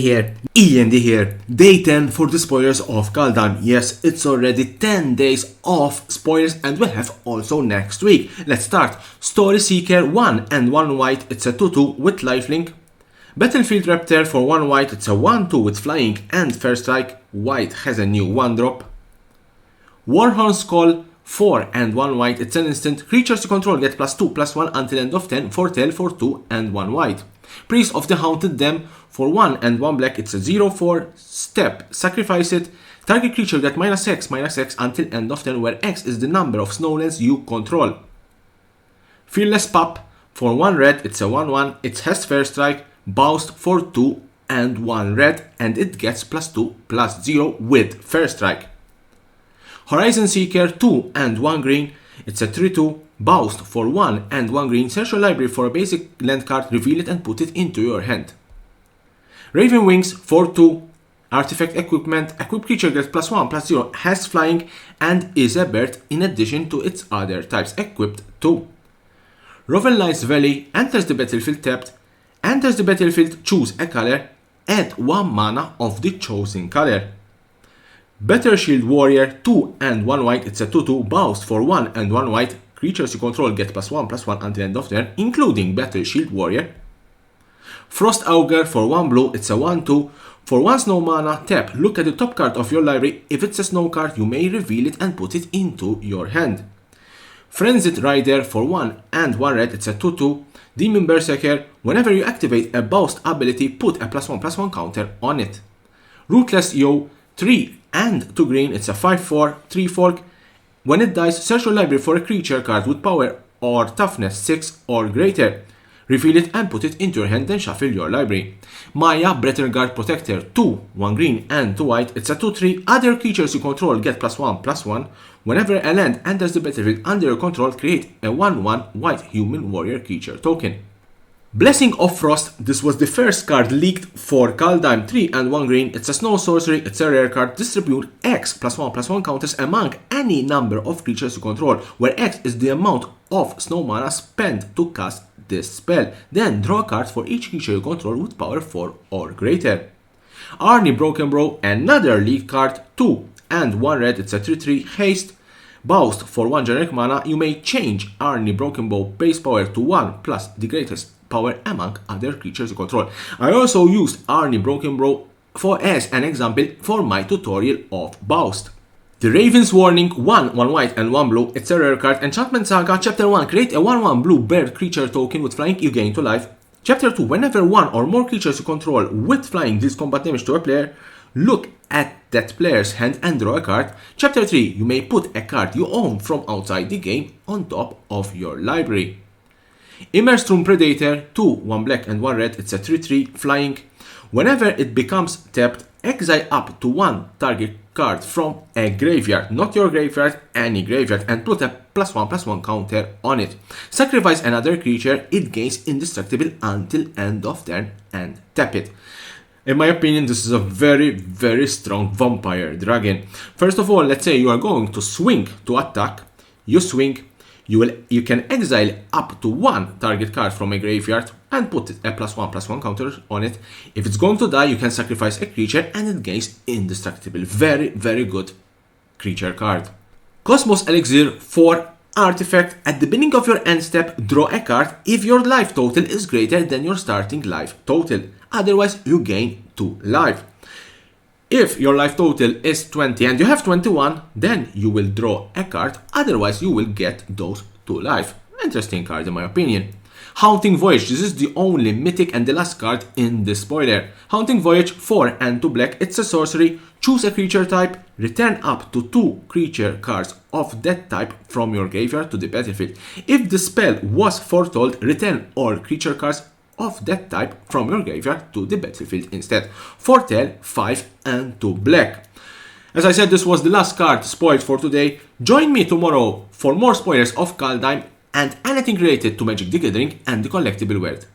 here, E.N.D here. Day 10 for the spoilers of Kaldheim. Yes, it's already 10 days of spoilers and we'll have also next week. Let's start. Story Seeker 1 and 1 white, it's a 2-2 with lifelink. Battlefield Raptor for 1 white, it's a 1-2 with flying and fair strike. White has a new 1 drop. Warhorn's Call 4 and 1 white, it's an instant. Creatures you control get +2/+1 until end of 10, foretell for 2 and 1 white. Priest of the Haunted Dam for 1 and 1 black, it's a 0/4 step, sacrifice it. Target creature get -X until end of 10, where X is the number of snowlands you control. Fearless Pup for 1 red, it's a 1/1, it has fair strike, Boust for 2 and 1 red, and it gets +2/+0 with fair strike. Horizon Seeker 2 and 1 green, it's a 3-2, Boust for 1 and 1 green, search your library for a basic land card, reveal it and put it into your hand. Raven Wings for 2, artifact equipment, equipped creature gets +1/+0, has flying and is a bird in addition to its other types, equipped 2. Rovenlight's Valley enters the battlefield tapped, enters the battlefield, choose a color, add 1 mana of the chosen color. Better Shield Warrior 2 and 1 white, it's a 2-2, Boust for 1 and 1 white, creatures you control get +1/+1 until end of turn, including Better Shield Warrior. Frost Augur for 1 blue, it's a 1-2, for 1 snow mana, tap, look at the top card of your library, if it's a snow card you may reveal it and put it into your hand. Frenzied Rider for 1 and 1 red, it's a 2-2, Demon Berserker, whenever you activate a Boust ability, put a +1/+1 counter on it. Rootless Yo 3 and 2 green, it's a 5/4, 3 folk. When it dies, search your library for a creature card with power or toughness 6 or greater. Reveal it and put it into your hand, then shuffle your library. Maya Bretterguard Protector 2, 1 green and 2 white, it's a 2-3. Other creatures you control get +1/+1. Whenever a land enters the battlefield under your control, create a 1/1 white human warrior creature token. Blessing of Frost, this was the first card leaked for Kaldheim 3 and 1 green, it's a snow sorcery, it's a rare card, distribute X +1/+1 counters among any number of creatures you control, where X is the amount of snow mana spent to cast this spell. Then draw a card for each creature you control with power 4 or greater. Arnie Broken Bro, another leaked card, 2 and 1 red, it's a 3/3 haste. Boust for 1 generic mana, you may change Arnie Broken Bow base power to 1 plus the greatest power among other creatures you control. I also used Arnie Broken Bow as an example for my tutorial of Boust. The Raven's Warning 1 white and 1 blue, it's a rare card. Enchantment Saga Chapter 1, create a 1/1 blue bird creature token with flying you gain to life. Chapter 2, whenever 1 or more creatures you control with flying deals combat damage to a player, look at that player's hand and draw a card. Chapter 3, you may put a card you own from outside the game on top of your library. Immerstrom Predator 2, 1 black and 1 red, it's a 3/3 flying. Whenever it becomes tapped, exile up to 1 target card from a graveyard, not your graveyard, any graveyard, and put a +1/+1 counter on it. Sacrifice another creature, it gains indestructible until end of turn, and tap it. In my opinion, this is a very strong vampire dragon. First of all, let's say you are going to swing to attack. You swing, you can exile up to 1 target card from a graveyard and put a +1/+1 counter on it. If it's going to die, you can sacrifice a creature and it gains indestructible. Very good creature card. Cosmos Elixir 4 artifact. At the beginning of your end step, draw a card if your life total is greater than your starting life total. Otherwise, you gain 2 life. If your life total is 20 and you have 21, then you will draw a card. Otherwise, you will get those 2 life. Interesting card in my opinion. Haunting Voyage, this is the only mythic and the last card in this spoiler. Haunting Voyage 4 and 2 black, it's a sorcery. Choose a creature type, return up to 2 creature cards of that type from your graveyard to the battlefield. If the spell was foretold, return all creature cards of that type from your graveyard to the battlefield instead. Foretell 5 and 2 black. As I said, this was the last card spoiled for today. Join me tomorrow for more spoilers of Kaldheim and anything related to Magic the Gathering and the collectible world.